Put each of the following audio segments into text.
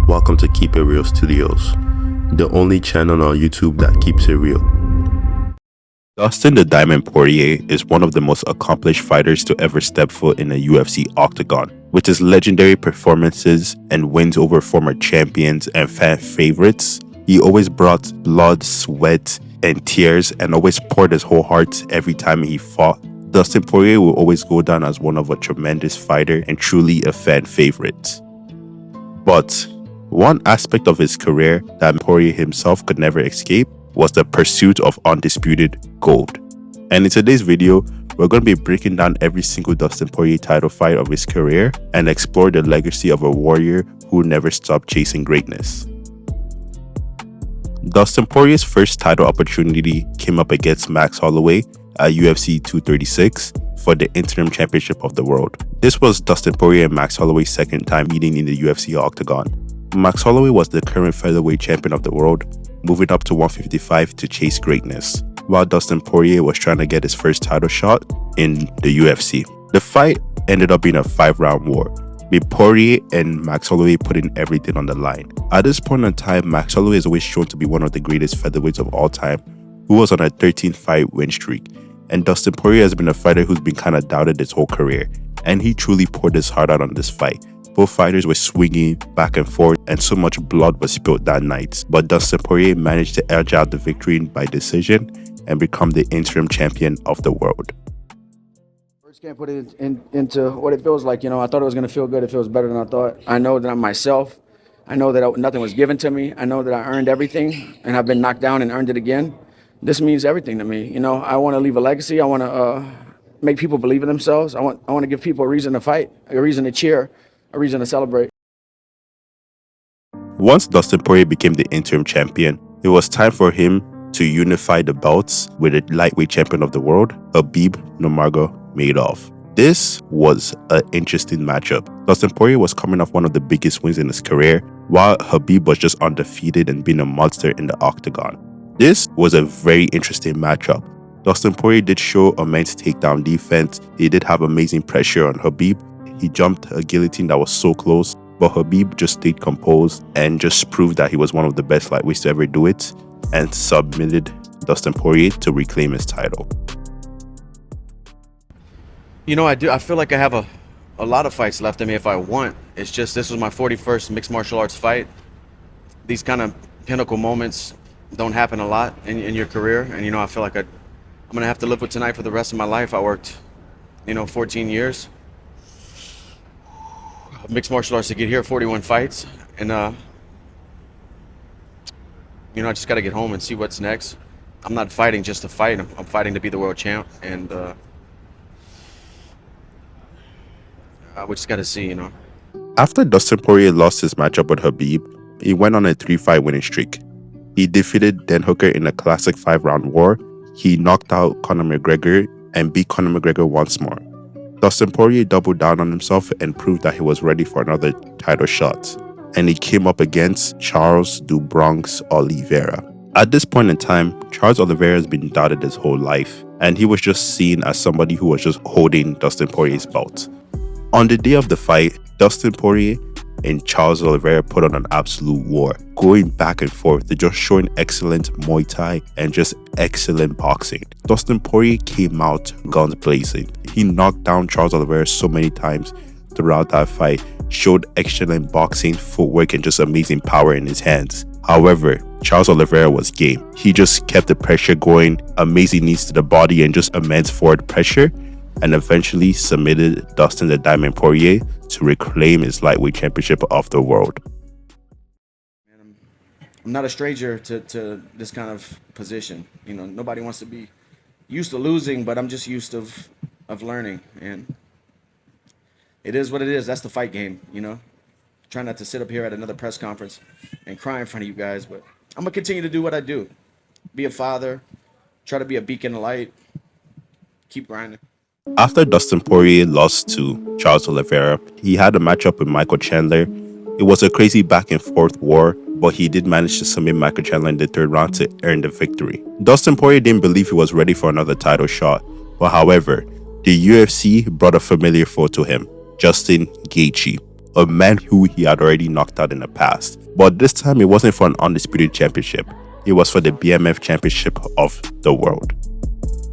Welcome to KeepItReal Studios, the only channel on YouTube that keeps it real. Dustin the Diamond Poirier is one of the most accomplished fighters to ever step foot in a UFC Octagon. With his legendary performances and wins over former champions and fan favorites, he always brought blood, sweat, and tears and always poured his whole heart every time he fought. Dustin Poirier will always go down as one of a tremendous fighter and truly a fan favorite. But one aspect of his career that Poirier himself could never escape was the pursuit of undisputed gold. And in today's video, we're going to be breaking down every single Dustin Poirier title fight of his career and explore the legacy of a warrior who never stopped chasing greatness. Dustin Poirier's first title opportunity came up against Max Holloway at UFC 236 for the interim championship of the world. This was Dustin Poirier and Max Holloway's second time meeting in the UFC Octagon. Max Holloway was the current featherweight champion of the world, moving up to 155 to chase greatness, while Dustin Poirier was trying to get his first title shot in the UFC. The fight ended up being a 5-round war, with Poirier and Max Holloway putting everything on the line. At this point in time, Max Holloway is always shown to be one of the greatest featherweights of all time, who was on a 13-fight win streak, and Dustin Poirier has been a fighter who's been kind of doubted his whole career, and he truly poured his heart out on this fight. Both fighters were swinging back and forth, and so much blood was spilled that night. But Dustin Poirier managed to edge out the victory by decision and become the interim champion of the world. Words can't put it into what it feels like. You know, I thought it was going to feel good. It feels better than I thought. I know that I'm myself. I know that nothing was given to me. I know that I earned everything, and I've been knocked down and earned it again. This means everything to me. You know, I want to leave a legacy. I want to make people believe in themselves. I want to give people a reason to fight, a reason to cheer, a reason to celebrate. Once Dustin Poirier became the interim champion, it was time for him to unify the belts with the lightweight champion of the world, Khabib Nurmagomedov. This was an interesting matchup. Dustin Poirier was coming off one of the biggest wins in his career, while Khabib was just undefeated and being a monster in the Octagon. This was a very interesting matchup. Dustin Poirier did show immense takedown defense. He did have amazing pressure on Khabib. He jumped a guillotine that was so close, but Khabib just stayed composed and just proved that he was one of the best lightweights to ever do it and submitted Dustin Poirier to reclaim his title. You know, I feel like I have a lot of fights left in me if I want. It's just this was my 41st mixed martial arts fight. These kind of pinnacle moments don't happen a lot in your career. And, you know, I feel like I'm going to have to live with tonight for the rest of my life. I worked, 14 years. Mixed martial arts to get here, 41 fights, and I just got to get home and see what's next. I'm not fighting just to fight. I'm fighting to be the world champ, and we just got to see, After Dustin Poirier lost his matchup with Khabib, he went on a 3-fight winning streak. He defeated Dan Hooker in a classic 5-round war. He knocked out Conor McGregor and beat Conor McGregor once more. Dustin Poirier doubled down on himself and proved that he was ready for another title shot, and he came up against Charles Do Bronx Era. At this point in time, Charles Oliveira has been doubted his whole life, and he was just seen as somebody who was just holding Dustin Poirier's belt. On the day of the fight, Dustin Poirier and Charles Oliveira put on an absolute war, going back and forth. They're just showing excellent Muay Thai and just excellent boxing. Dustin Poirier came out guns blazing. He knocked down Charles Oliveira so many times throughout that fight, showed excellent boxing, footwork, and just amazing power in his hands. However, Charles Oliveira was game. He just kept the pressure going, amazing knees to the body, and just immense forward pressure, and eventually submitted Dustin the Diamond Poirier to reclaim his lightweight championship of the world. I'm not a stranger to this kind of position. Nobody wants to be used to losing, but I'm just used of learning, and it is what it is. That's the fight game, Try not to sit up here at another press conference and cry in front of you guys, but I'm gonna continue to do what I do. Be a father, try to be a beacon of light, keep grinding. After Dustin Poirier lost to Charles Oliveira, he had a matchup with Michael Chandler. It was a crazy back and forth war, but he did manage to submit Michael Chandler in the 3rd round to earn the victory. Dustin Poirier didn't believe he was ready for another title shot, but however, the UFC brought a familiar foe to him, Justin Gaethje. a man who he had already knocked out in the past. But this time it wasn't for an undisputed championship, it was for the B.M.F Championship of the world.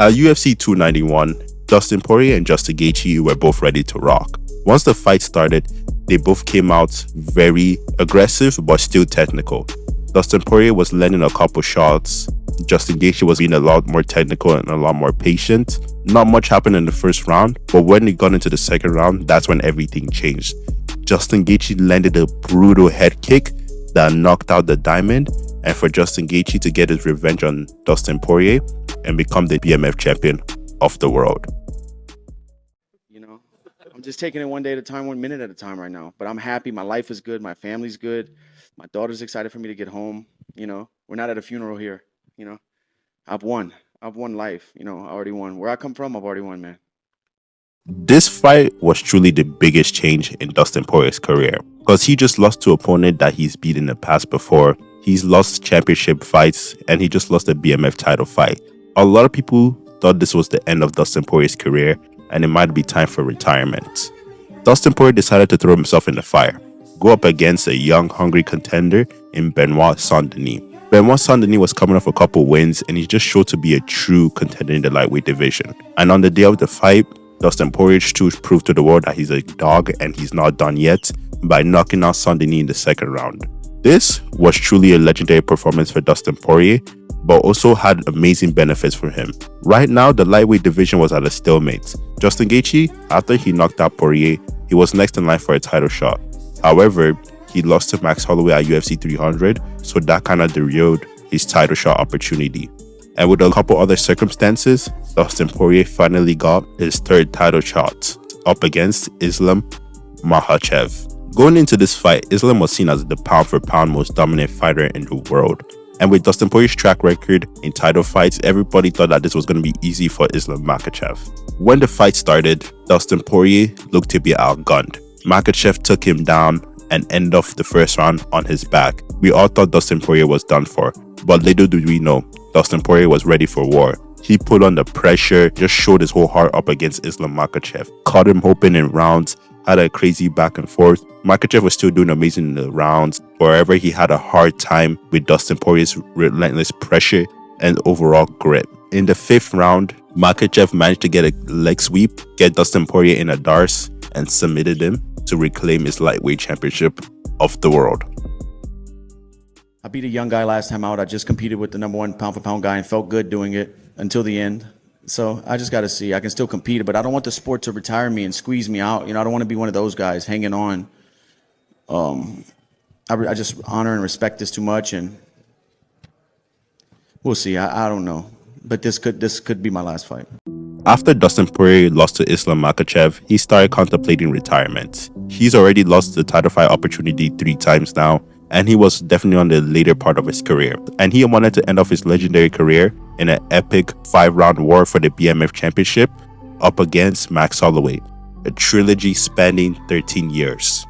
At UFC 291, Dustin Poirier and Justin Gaethje were both ready to rock. Once the fight started, they both came out very aggressive but still technical. Dustin Poirier was landing a couple shots. Justin Gaethje was being a lot more technical and a lot more patient. Not much happened in the first round, but when it got into the second round, that's when everything changed. Justin Gaethje landed a brutal head kick that knocked out the diamond, and for Justin Gaethje to get his revenge on Dustin Poirier and become the B.M.F champion of the world. You know, I'm just taking it one day at a time, 1 minute at a time right now. But I'm happy. My life is good. My family's good. My daughter's excited for me to get home. You know, we're not at a funeral here. You know, I've won life. You know, I already won. Where I come from, I've already won, man. This fight was truly the biggest change in Dustin Poirier's career, because he just lost to an opponent that he's beat in the past before. He's lost championship fights, and he just lost the B.M.F title fight. A lot of people thought this was the end of Dustin Poirier's career, and it might be time for retirement. Dustin Poirier decided to throw himself in the fire, go up against a young, hungry contender in Benoit Saint-Denis. Benoit Saint-Denis was coming off a couple wins, and he just showed to be a true contender in the lightweight division. And on the day of the fight, Dustin Poirier proved to the world that he's a dog and he's not done yet by knocking out Saint-Denis in the second round. This was truly a legendary performance for Dustin Poirier, but also had amazing benefits for him. Right now, the lightweight division was at a stalemate. Justin Gaethje, after he knocked out Poirier, he was next in line for a title shot. However, he lost to Max Holloway at UFC 300, so that kind of derailed his title shot opportunity. And with a couple other circumstances, Dustin Poirier finally got his third title shot up against Islam Makhachev. Going into this fight, Islam was seen as the pound-for-pound most dominant fighter in the world. And with Dustin Poirier's track record in title fights, everybody thought that this was going to be easy for Islam Makhachev. When the fight started, Dustin Poirier looked to be outgunned. Makhachev took him down and ended off the first round on his back. We all thought Dustin Poirier was done for, but little did we know, Dustin Poirier was ready for war. He put on the pressure, just showed his whole heart up against Islam Makhachev, caught him open in rounds, had a crazy back and forth. Makhachev was still doing amazing in the rounds. However, he had a hard time with Dustin Poirier's relentless pressure and overall grip. In the fifth round, Makhachev managed to get a leg sweep, get Dustin Poirier in a darce, and submitted him to reclaim his lightweight championship of the world. I beat a young guy last time out. I just competed with the #1 pound-for-pound guy and felt good doing it until the end. So I just got to see. I can still compete, but I don't want the sport to retire me and squeeze me out. You know, I don't want to be one of those guys hanging on. I just honor and respect this too much, and we'll see. I don't know, but this could be my last fight. After Dustin Poirier lost to Islam Makhachev, he started contemplating retirement. He's already lost the title fight opportunity 3 times now, and he was definitely on the later part of his career. And he wanted to end off his legendary career in an epic 5-round war for the B.M.F championship up against Max Holloway, a trilogy spanning 13 years.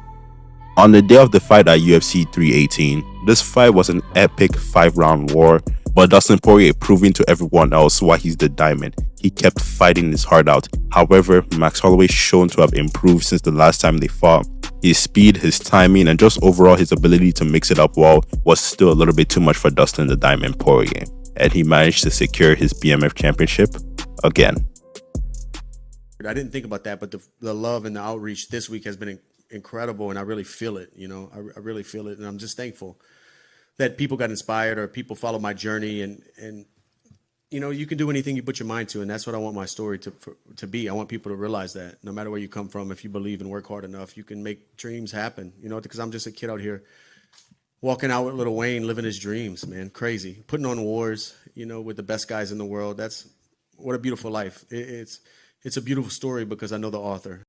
On the day of the fight at UFC 318, this fight was an epic 5-round war, but Dustin Poirier proving to everyone else why he's the diamond. He kept fighting his heart out. However, Max Holloway shown to have improved since the last time they fought. His speed, his timing, and just overall his ability to mix it up well was still a little bit too much for Dustin the Diamond Poirier, and he managed to secure his B.M.F championship again. I didn't think about that, but the love and the outreach this week has been incredible, and I really feel it. You know, I really feel it, and I'm just thankful that people got inspired or people follow my journey, and you know, you can do anything you put your mind to, and that's what I want my story to be. I want people to realize that no matter where you come from, if you believe and work hard enough, you can make dreams happen. You know, because I'm just a kid out here walking out with Lil Wayne, living his dreams, man, crazy, putting on wars, you know, with the best guys in the world. That's what a beautiful life. It's a beautiful story because I know the author.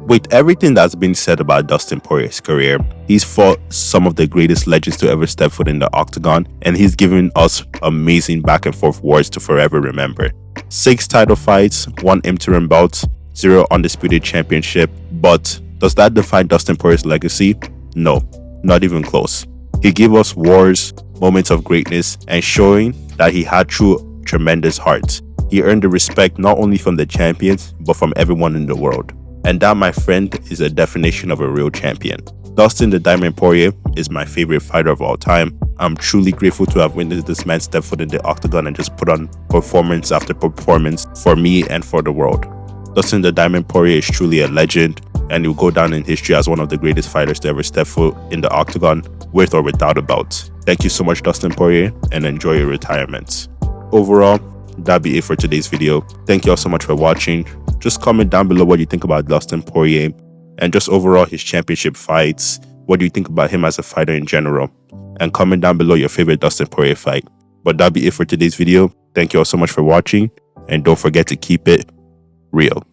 With everything that's been said about Dustin Poirier's career, he's fought some of the greatest legends to ever step foot in the Octagon, and he's given us amazing back and forth wars to forever remember. 6 title fights, 1 interim bout, 0 undisputed championship, but does that define Dustin Poirier's legacy? No, not even close. He gave us wars, moments of greatness, and showing that he had true tremendous heart. He earned the respect not only from the champions, but from everyone in the world. And that, my friend, is a definition of a real champion. Dustin the Diamond Poirier is my favorite fighter of all time. I'm truly grateful to have witnessed this man step foot in the octagon and just put on performance after performance for me and for the world. Dustin the Diamond Poirier is truly a legend, and he will go down in history as one of the greatest fighters to ever step foot in the octagon, with or without a belt. Thank you so much, Dustin Poirier, and enjoy your retirement. Overall, that'd be it for today's video. Thank you all so much for watching. Just comment down below what you think about Dustin Poirier and just overall his championship fights. What do you think about him as a fighter in general? And comment down below your favorite Dustin Poirier fight. But that'll be it for today's video. Thank you all so much for watching, and don't forget to keep it real.